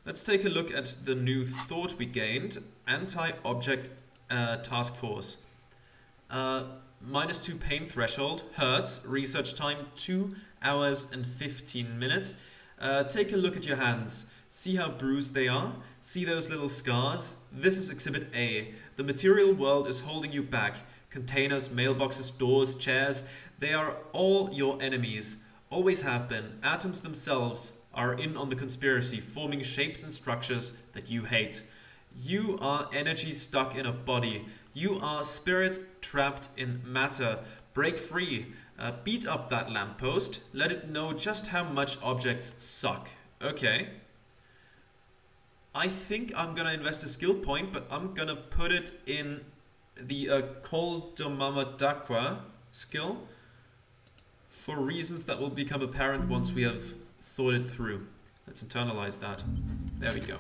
Let's take a look at the new thought we gained. Anti-object task force. -2 pain threshold, hurts, research time 2 hours and 15 minutes. Take a look at your hands. See how bruised they are? See those little scars? This is Exhibit A. The material world is holding you back. Containers, mailboxes, doors, chairs, they are all your enemies. Always have been. Atoms themselves are in on the conspiracy, forming shapes and structures that you hate. You are energy stuck in a body. You are spirit trapped in matter. Break free. Beat up that lamppost. Let it know just how much objects suck. Okay. I think I'm gonna invest a skill point, but I'm gonna put it in the Col de Mamadaqua skill for reasons that will become apparent once we have thought it through. Let's internalize that. There we go.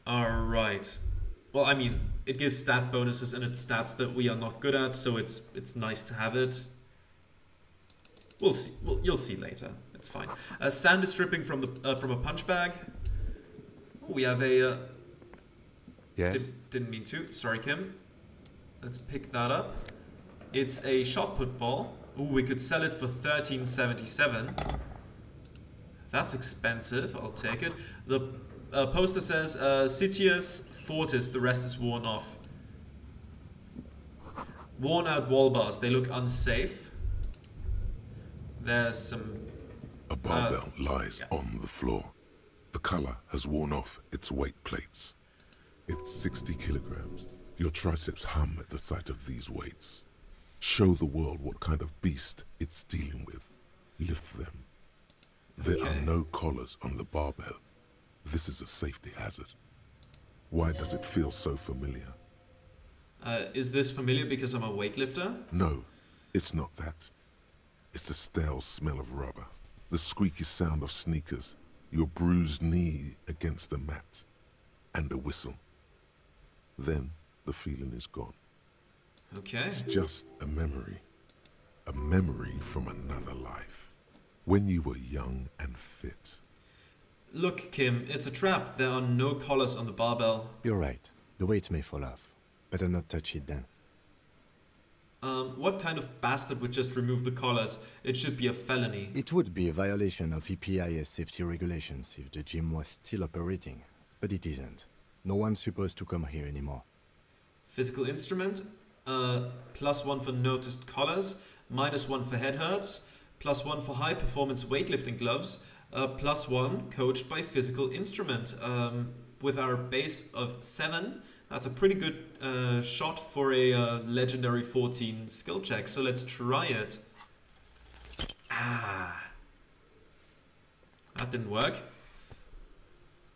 Alright. Well, I mean, it gives stat bonuses and it's stats that we are not good at, so it's nice to have it. We'll see. Well, you'll see later. It's fine. Sand is dripping from a punch bag. We have a... Yes? Didn't mean to. Sorry, Kim. Let's pick that up. It's a shot put ball. Ooh, we could sell it for $13.77. That's expensive. I'll take it. The poster says Sitius Fortis. The rest is worn off. Worn out wall bars. They look unsafe. There's some... A barbell lies on the floor. The color has worn off its weight plates. It's 60 kilograms. Your triceps hum at the sight of these weights. Show the world what kind of beast it's dealing with. Lift them. There are no collars on the barbell. This is a safety hazard. Why does it feel so familiar? Is this familiar because I'm a weightlifter? No, it's not that. It's the stale smell of rubber, the squeaky sound of sneakers, your bruised knee against the mat, and a whistle. Then the feeling is gone. Okay. It's just a memory from another life, when you were young and fit. Look, Kim, it's a trap. There are no collars on the barbell. You're right. The weight may fall off. Better not touch it then. What kind of bastard would just remove the collars? It should be a felony. It would be a violation of EPIS safety regulations if the gym was still operating, but it isn't. No one's supposed to come here anymore. Physical instrument, +1 for noticed collars, -1 for head hurts, +1 for high performance weightlifting gloves, +1 coached by physical instrument. With our base of 7, that's a pretty good shot for a legendary 14 skill check. So let's try it. That didn't work.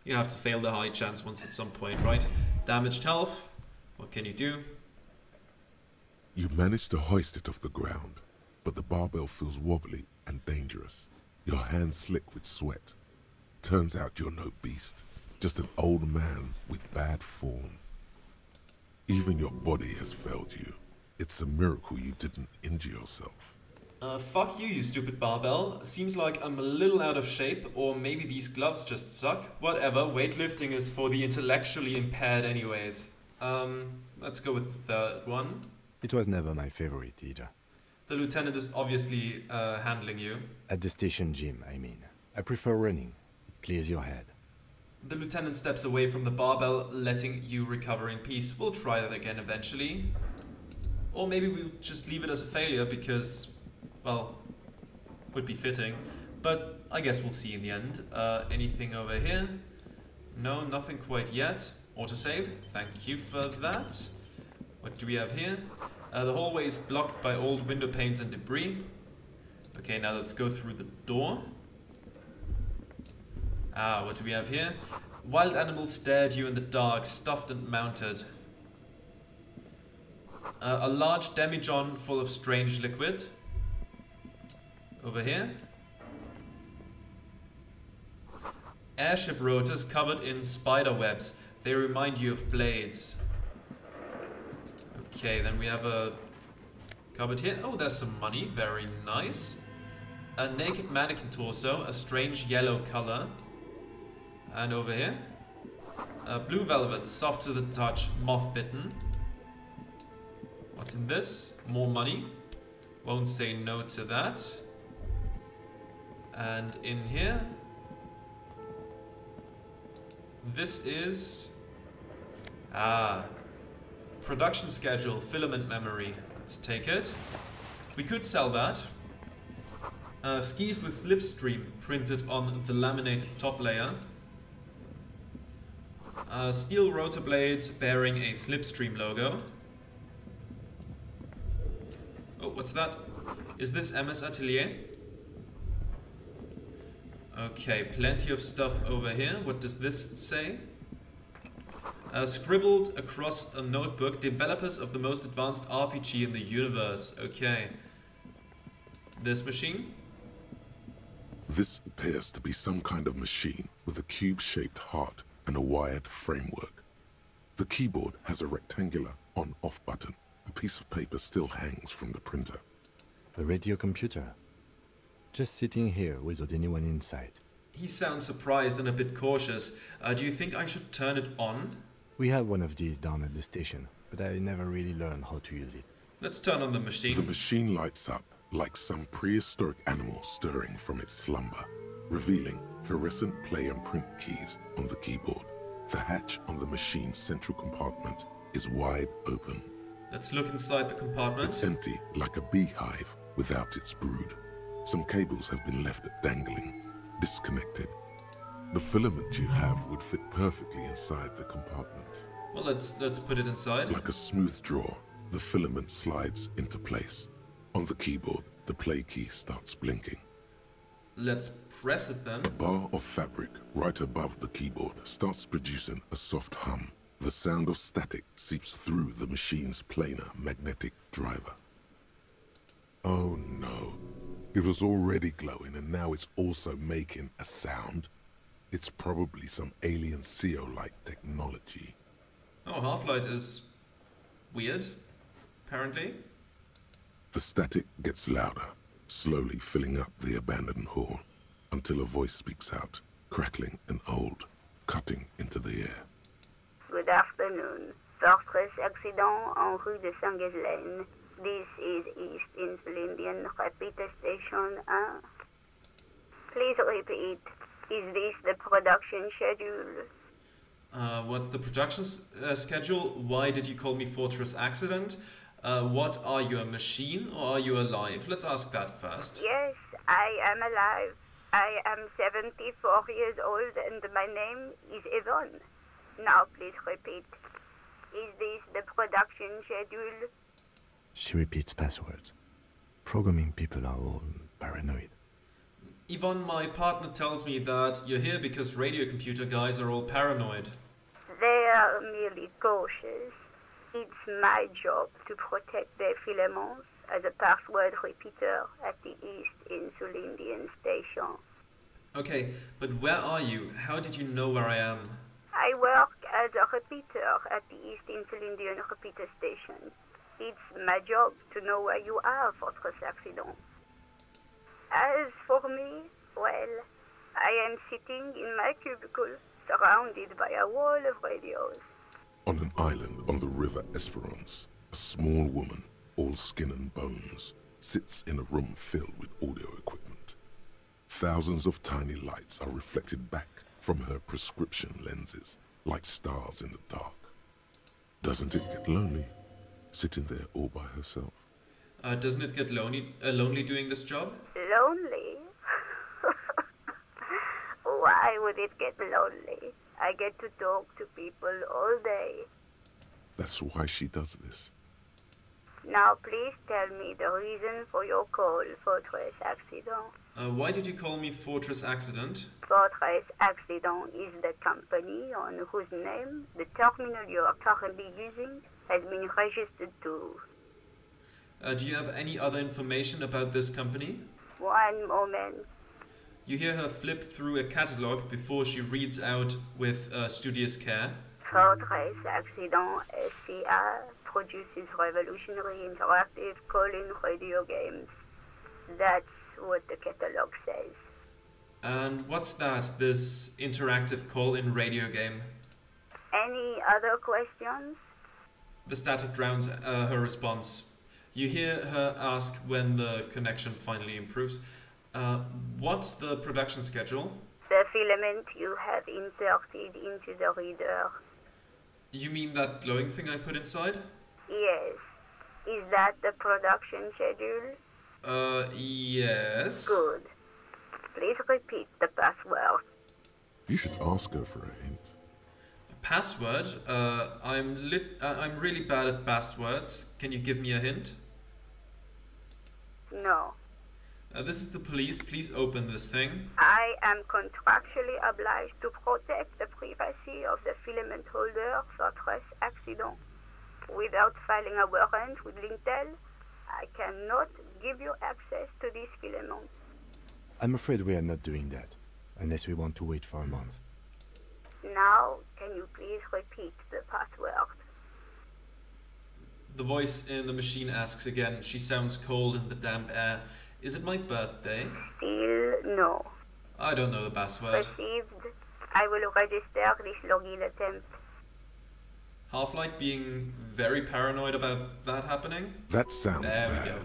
You have to fail the high chance once at some point, right? Damaged health. What can you do? You managed to hoist it off the ground, but the barbell feels wobbly and dangerous. Your hands slick with sweat. Turns out you're no beast, just an old man with bad form. Even your body has failed you. It's a miracle you didn't injure yourself. Fuck you, you stupid barbell. Seems like I'm a little out of shape, or maybe these gloves just suck. Whatever, weightlifting is for the intellectually impaired anyways. Let's go with the third one. It was never my favorite either. The lieutenant is obviously handling you. At the station gym, I mean. I prefer running. It clears your head. The lieutenant steps away from the barbell, letting you recover in peace. We'll try that again eventually. Or maybe we'll just leave it as a failure because, well, would be fitting. But I guess we'll see in the end. Anything over here? No, nothing quite yet. Autosave, thank you for that. What do we have here? The hallway is blocked by old window panes and debris. Okay, now let's go through the door. What do we have here? Wild animals stared you in the dark, stuffed and mounted. A large demijohn full of strange liquid. Over here. Airship rotors covered in spider webs. They remind you of blades. Okay, then we have a cupboard here. Oh, there's some money. Very nice. A naked mannequin torso, a strange yellow color. And over here, blue velvet, soft to the touch, moth bitten. What's in this? More money. Won't say no to that. And in here, this is production schedule, filament memory. Let's take it. We could sell that. Skis with slipstream printed on the laminated top layer. Steel rotor blades bearing a slipstream logo. Oh, what's that? Is this MS Atelier? Okay, plenty of stuff over here. What does this say? Scribbled across a notebook, developers of the most advanced RPG in the universe. Okay. This machine? This appears to be some kind of machine with a cube-shaped heart and a wired framework. The keyboard has a rectangular on-off button. A piece of paper still hangs from the printer. A radio computer. Just sitting here without anyone inside. He sounds surprised and a bit cautious. Do you think I should turn it on? We have one of these down at the station, but I never really learned how to use it. Let's turn on the machine. The machine lights up like some prehistoric animal stirring from its slumber, revealing fluorescent play and print keys on the keyboard. The hatch on the machine's central compartment is wide open. Let's look inside the compartment. It's empty, like a beehive without its brood. Some cables have been left dangling, disconnected. The filament you have would fit perfectly inside the compartment. Well, let's put it inside. Like a smooth drawer, the filament slides into place. On the keyboard, the play key starts blinking. Let's press it then. A bar of fabric right above the keyboard starts producing a soft hum. The sound of static seeps through the machine's planar magnetic driver. Oh no. It was already glowing and now it's also making a sound. It's probably some alien CO-like technology. Oh, Half-Light is weird, apparently. The static gets louder, slowly filling up the abandoned hall, until a voice speaks out, crackling and old, cutting into the air. Good afternoon. Fortress accident en rue de Saint-Ghislaine. This is East Insulindian Repeater Station 1. Please repeat. Is this the production schedule? What's the production schedule? Why did you call me Fortress Accident? What are you, a machine or are you alive? Let's ask that first. Yes, I am alive. I am 74 years old and my name is Yvonne. Now please repeat. Is this the production schedule? She repeats passwords. Programming people are all paranoid. Yvonne, my partner tells me that you're here because radio computer guys are all paranoid. They are merely cautious. It's my job to protect their filaments as a password repeater at the East Insulindian Station. Okay, but where are you? How did you know where I am? I work as a repeater at the East Insulindian Repeater Station. It's my job to know where you are, Fortress Accident. As for me, well, I am sitting in my cubicle, surrounded by a wall of radios. On an island on the river Esperance, a small woman, all skin and bones, sits in a room filled with audio equipment. Thousands of tiny lights are reflected back from her prescription lenses, like stars in the dark. Doesn't it get lonely, sitting there all by herself? Doesn't it get lonely doing this job? Lonely? Why would it get lonely? I get to talk to people all day. That's why she does this. Now please tell me the reason for your call, Fortress Accident. Why did you call me Fortress Accident? Fortress Accident is the company on whose name the terminal you are currently using has been registered to. Do you have any other information about this company? One moment. You hear her flip through a catalog before she reads out with studious care. Fortress Accident SCA produces revolutionary interactive call-in radio games. That's what the catalog says. And what's that, this interactive call-in radio game? Any other questions? The static drowns her response. You hear her ask when the connection finally improves. What's the production schedule? The filament you have inserted into the reader. You mean that glowing thing I put inside? Yes. Is that the production schedule? Yes. Good. Please repeat the password. You should ask her for a hint. Password? I'm really bad at passwords. Can you give me a hint? No. This is the police. Please open this thing. I am contractually obliged to protect the privacy of the filament holder for stress accident. Without filing a warrant with Lintel, I cannot give you access to this filament. I'm afraid we are not doing that, unless we want to wait for a month. Now, can you please repeat the password? The voice in the machine asks again. She sounds cold in the damp air. Is it my birthday? Still no. I don't know the password. Received. I will register this login attempt. Half-Light being very paranoid about that happening? That sounds There we bad. go.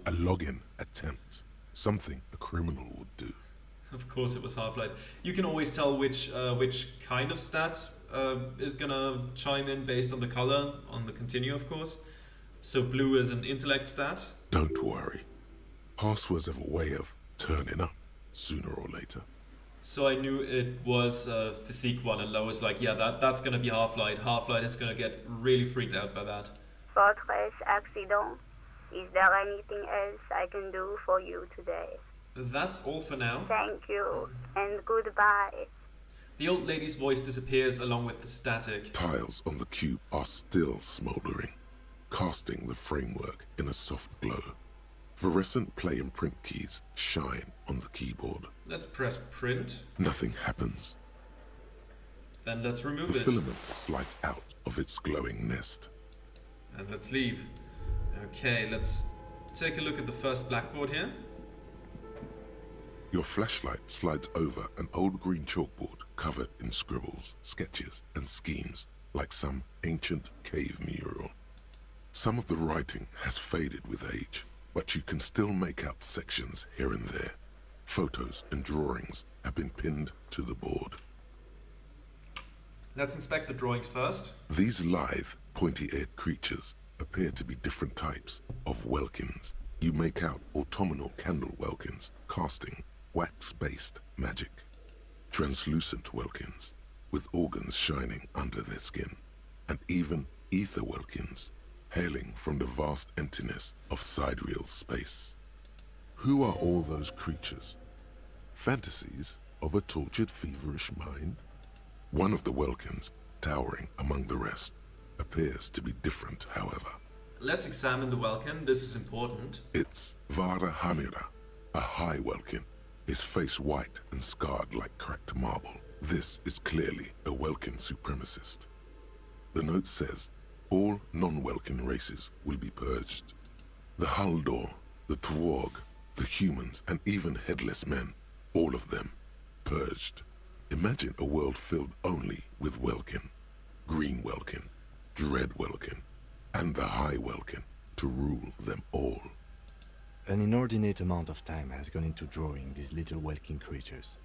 A login attempt. Something a criminal would do. Of course it was Half-Light. You can always tell which kind of stat is gonna chime in based on the color, on the continue of course. So blue is an intellect stat. Don't worry. Passwords have a way of turning up sooner or later. So I knew it was physique one, and Lo was like, yeah, that's gonna be Half-Light. Half-Light is gonna get really freaked out by that. Fortress accident. Is there anything else I can do for you today? That's all for now. Thank you, and goodbye. The old lady's voice disappears along with the static. Tiles on the cube are still smoldering, casting the framework in a soft glow. Fluorescent play and print keys shine on the keyboard. Let's press print. Nothing happens. Then let's remove The it. filament slides out of its glowing nest. And let's leave. Okay, let's take a look at the first blackboard here. Your flashlight slides over an old green chalkboard covered in scribbles, sketches, and schemes like some ancient cave mural. Some of the writing has faded with age, but you can still make out sections here and there. Photos and drawings have been pinned to the board. Let's inspect the drawings first. These lithe, pointy-eared creatures appear to be different types of welkins. You make out autumnal candle welkins casting wax-based magic. Translucent welkins with organs shining under their skin. And even ether welkins hailing from the vast emptiness of sidereal space. Who are all those creatures? Fantasies of a tortured, feverish mind? One of the welkins, towering among the rest, appears to be different, however. Let's examine the welkin. This is important. It's Vara Hamira, a high welkin, his face white and scarred like cracked marble. This is clearly a welkin supremacist. The note says, all non-welkin races will be purged. The Haldor, the Twarg, the humans, and even headless men, all of them, purged. Imagine a world filled only with welkin, green welkin, dread welkin, and the high welkin to rule them all. An inordinate amount of time has gone into drawing these little welkin creatures.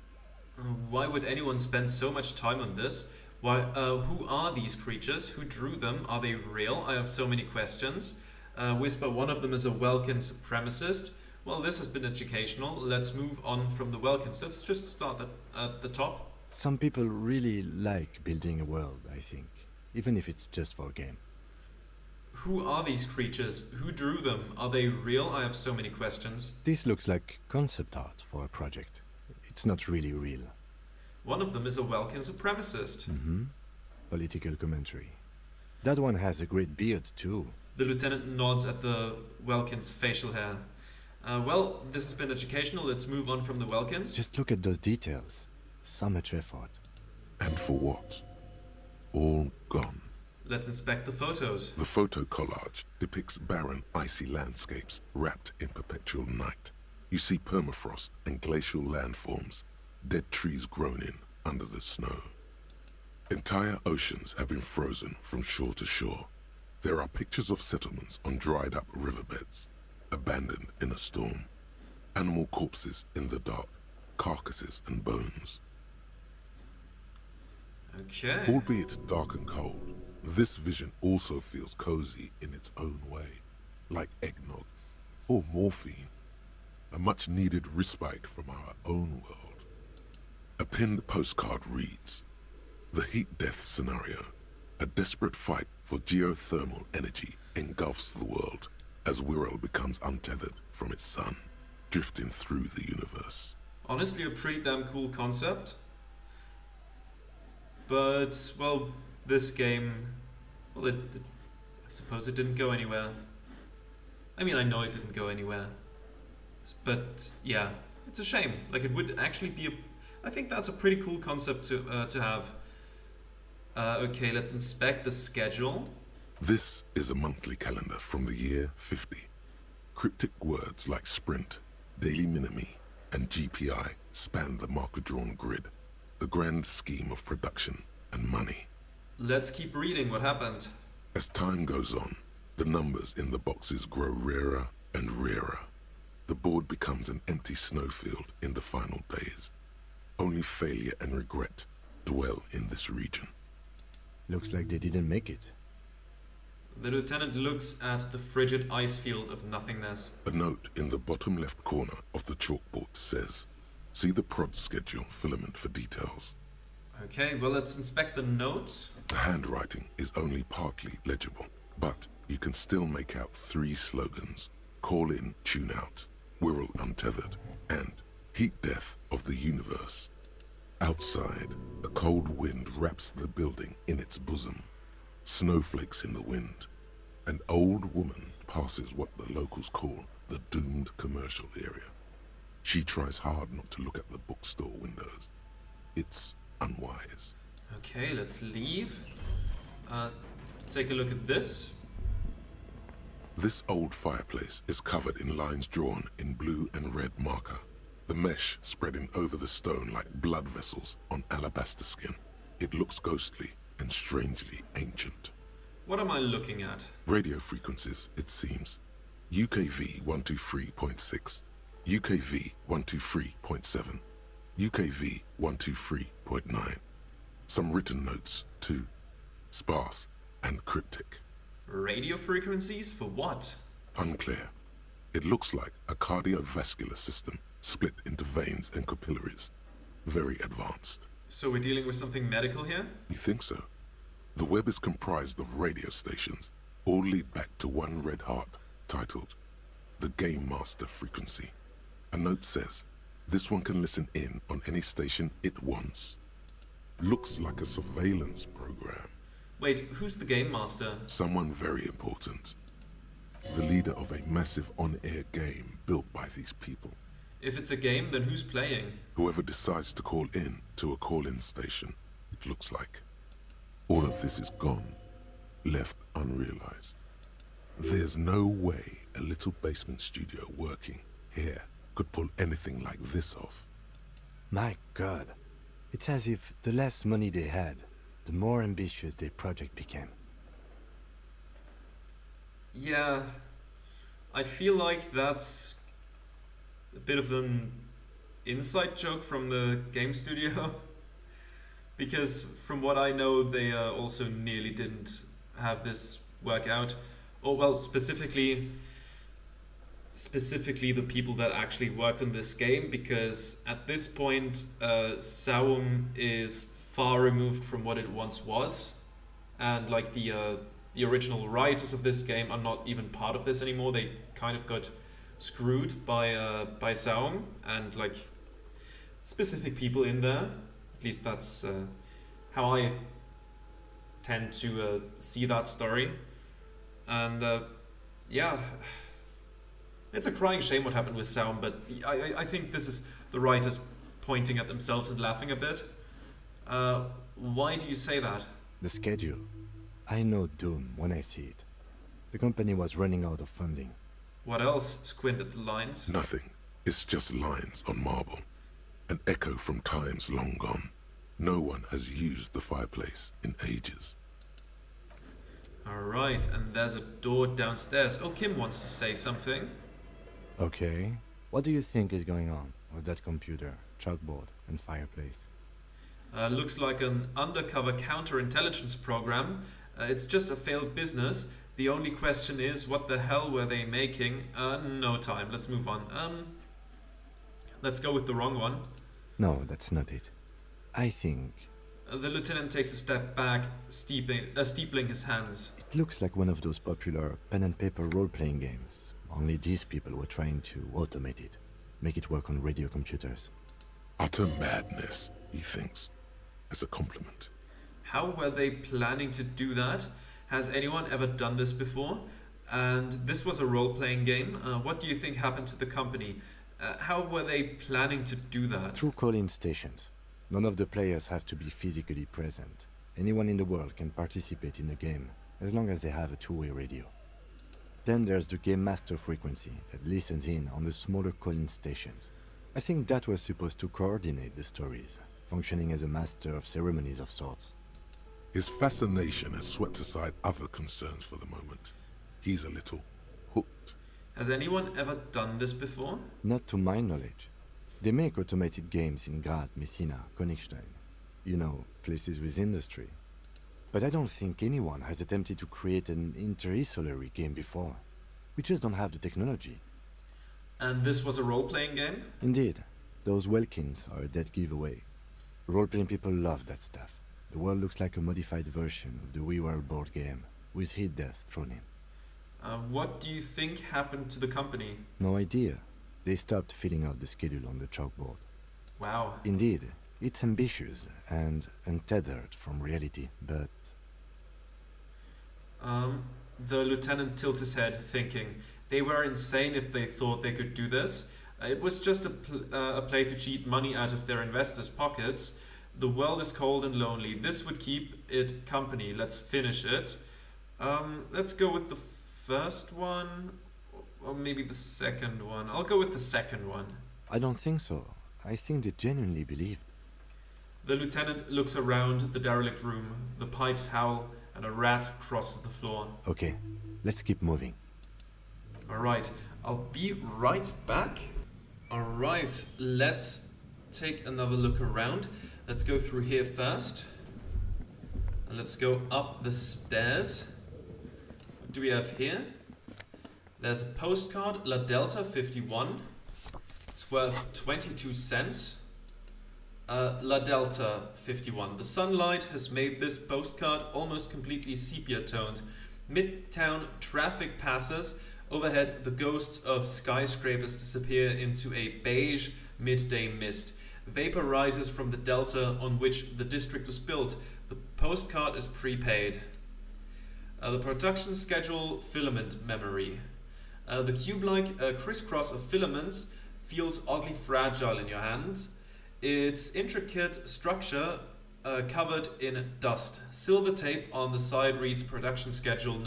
Why would anyone spend so much time on this? Why? Who are these creatures? Who drew them? Are they real? I have so many questions. Whisper, one of them is a welkin supremacist. Well, this has been educational. Let's move on from the welkins. Let's just start at the top. Some people really like building a world, I think, even if it's just for a game. Who are these creatures? Who drew them? Are they real? I have so many questions. This looks like concept art for a project. It's not really real. One of them is a welkin supremacist. Political commentary. That one has a great beard too. The lieutenant nods at the welkin's facial hair. Well, this has been educational. Let's move on from the welkins. Just look at those details. So much effort. And for what? All gone. Let's inspect the photos. The photo collage depicts barren, icy landscapes wrapped in perpetual night. You see permafrost and glacial landforms, dead trees grown in under the snow. Entire oceans have been frozen from shore to shore. There are pictures of settlements on dried-up riverbeds, abandoned in a storm. Animal corpses in the dark, carcasses and bones. Okay. Albeit dark and cold, this vision also feels cozy in its own way, like eggnog or morphine, a much-needed respite from our own world. A pinned postcard reads, "The heat-death scenario, a desperate fight for geothermal energy engulfs the world as Wirral becomes untethered from its sun, drifting through the universe." Honestly, a pretty damn cool concept. But, well, this game, well, I suppose it didn't go anywhere. I mean, I know it didn't go anywhere. But, yeah, it's a shame. Like, it would actually be I think that's a pretty cool concept to have. Okay, let's inspect the schedule. This is a monthly calendar from the year 50. Cryptic words like sprint, daily minimi, and GPI span the marker-drawn grid, the grand scheme of production and money. Let's keep reading what happened. As time goes on, the numbers in the boxes grow rarer and rarer. The board becomes an empty snowfield in the final days. Only failure and regret dwell in this region. Looks like they didn't make it. The lieutenant looks at the frigid ice field of nothingness. A note in the bottom left corner of the chalkboard says, "See the prod schedule filament for details." Okay, well, let's inspect the notes. The handwriting is only partly legible, but you can still make out 3 slogans: "Call in, tune out," "Wirral untethered," and "Heat death of the universe." Outside, a cold wind wraps the building in its bosom. Snowflakes in the wind. An old woman passes what the locals call the doomed commercial area. She tries hard not to look at the bookstore windows. It's unwise. Okay, let's leave. Take a look at this. This old fireplace is covered in lines drawn in blue and red marker, the mesh spreading over the stone like blood vessels on alabaster skin. It looks ghostly and strangely ancient. What am I looking at? Radio frequencies, it seems. UKV 123.6, UKV 123.7, UKV 123.9. Some written notes, too. Sparse and cryptic. Radio frequencies for what? Unclear. It looks like a cardiovascular system split into veins and capillaries. Very advanced. So we're dealing with something medical here? You think so? The web is comprised of radio stations, all lead back to one red heart, titled the Game Master Frequency. A note says, this one can listen in on any station it wants. Looks like a surveillance program. Wait, who's the Game Master? Someone very important. The leader of a massive on-air game built by these people. If it's a game, then who's playing? Whoever decides to call in to a call-in station, it looks like. All of this is gone, left unrealized. There's no way a little basement studio working here could pull anything like this off. My God. It's as if the less money they had, the more ambitious their project became. Yeah, I feel like that's a bit of an inside joke from the game studio. Because from what I know, they also nearly didn't have this work out. Or well, specifically the people that actually worked on this game, because at this point, Saum is far removed from what it once was, and like the original writers of this game are not even part of this anymore. They kind of got screwed by Saum and like specific people in there. At least that's how I tend to see that story. And yeah, it's a crying shame what happened with Saum, but I think this is the writers pointing at themselves and laughing a bit. Why do you say that? The schedule. I know doom when I see it. The company was running out of funding. What else? Squint at the lines. Nothing. It's just lines on marble. An echo from times long gone. No one has used the fireplace in ages. Alright, and there's a door downstairs. Oh, Kim wants to say something. Okay. What do you think is going on with that computer, chalkboard, and fireplace? Looks like an undercover counterintelligence program. It's just a failed business. The only question is, what the hell were they making? No time. Let's move on. Let's go with the wrong one. No, that's not it. I think... The lieutenant takes a step back, steepling his hands. It looks like one of those popular pen and paper role-playing games. Only these people were trying to automate it. Make it work on radio computers. Utter madness, he thinks. As a compliment. How were they planning to do that? Has anyone ever done this before? And this was a role-playing game. What do you think happened to the company? How were they planning to do that? Through call-in stations. None of the players have to be physically present. Anyone in the world can participate in the game, as long as they have a two-way radio. Then there's the game master frequency that listens in on the smaller call-in stations. I think that was supposed to coordinate the stories, functioning as a master of ceremonies of sorts. His fascination has swept aside other concerns for the moment. He's a little hooked. Has anyone ever done this before? Not to my knowledge. They make automated games in Graz, Messina, Königstein. You know, places with industry. But I don't think anyone has attempted to create an interinsulary game before. We just don't have the technology. And this was a role-playing game? Indeed. Those Welkins are a dead giveaway. Role-playing people love that stuff. The world looks like a modified version of the WeWorld board game, with hit death thrown in. What do you think happened to the company? No idea. They stopped filling out the schedule on the chalkboard. Wow. Indeed, it's ambitious and untethered from reality, but... The lieutenant tilts his head, thinking, they were insane if they thought they could do this. It was just a play to cheat money out of their investors' pockets. The world is cold and lonely. This would keep it company. Let's finish it. Let's go with the first one, or maybe the second one. I'll go with the second one. I don't think so. I think they genuinely believed. The lieutenant looks around the derelict room. The pipes howl and a rat crosses the floor. Okay, let's keep moving. Alright, I'll be right back. Alright, let's take another look around. Let's go through here first. And let's go up the stairs. What do we have here? There's a postcard, La Delta 51. It's worth 22 cents. La Delta 51. The sunlight has made this postcard almost completely sepia-toned. Midtown traffic passes. Overhead, the ghosts of skyscrapers disappear into a beige midday mist. Vapor rises from the delta on which the district was built. The postcard is prepaid. The production schedule, filament memory. The cube-like crisscross of filaments feels oddly fragile in your hand. Its intricate structure covered in dust. Silver tape on the side reads production schedule.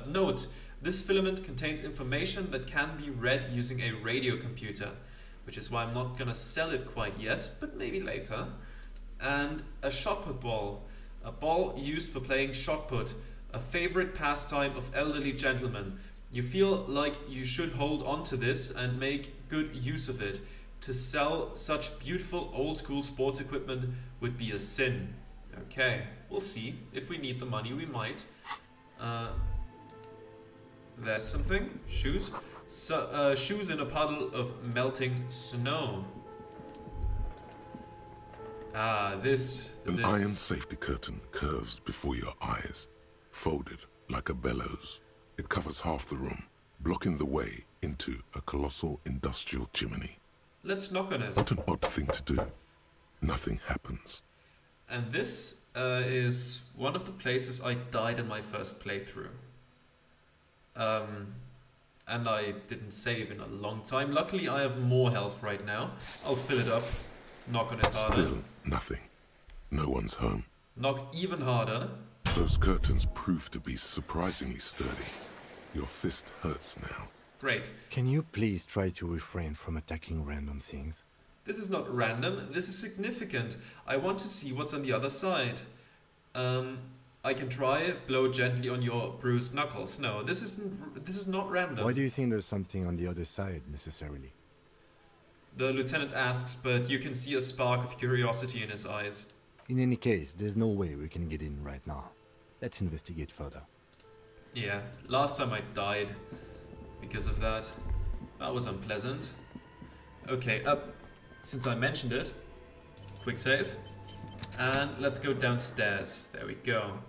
Note, this filament contains information that can be read using a radio computer, which is why I'm not gonna sell it quite yet, but maybe later. And a shot put ball. A ball used for playing shot put, a favorite pastime of elderly gentlemen. You feel like you should hold on to this and make good use of it. To sell such beautiful old school sports equipment would be a sin. Okay, we'll see. If we need the money, we might. There's something. Shoes. So, shoes in a puddle of melting snow. This. An iron safety curtain curves before your eyes, folded like a bellows. It covers half the room, blocking the way into a colossal industrial chimney. Let's knock on it. What an odd thing to do. Nothing happens. And this is one of the places I died in my first playthrough. And I didn't save in a long time. Luckily, I have more health right now. I'll fill it up. Knock on it harder. Still nothing. No one's home. Knock even harder. Those curtains prove to be surprisingly sturdy. Your fist hurts now. Great. Can you please try to refrain from attacking random things? This is not random, this is significant. I want to see what's on the other side. I can try, blow gently on your bruised knuckles. No, this is not random. Why do you think there's something on the other side, necessarily? The lieutenant asks, but you can see a spark of curiosity in his eyes. In any case, there's no way we can get in right now. Let's investigate further. Yeah, last time I died because of that. That was unpleasant. Okay, since I mentioned it, quick save. And let's go downstairs. There we go.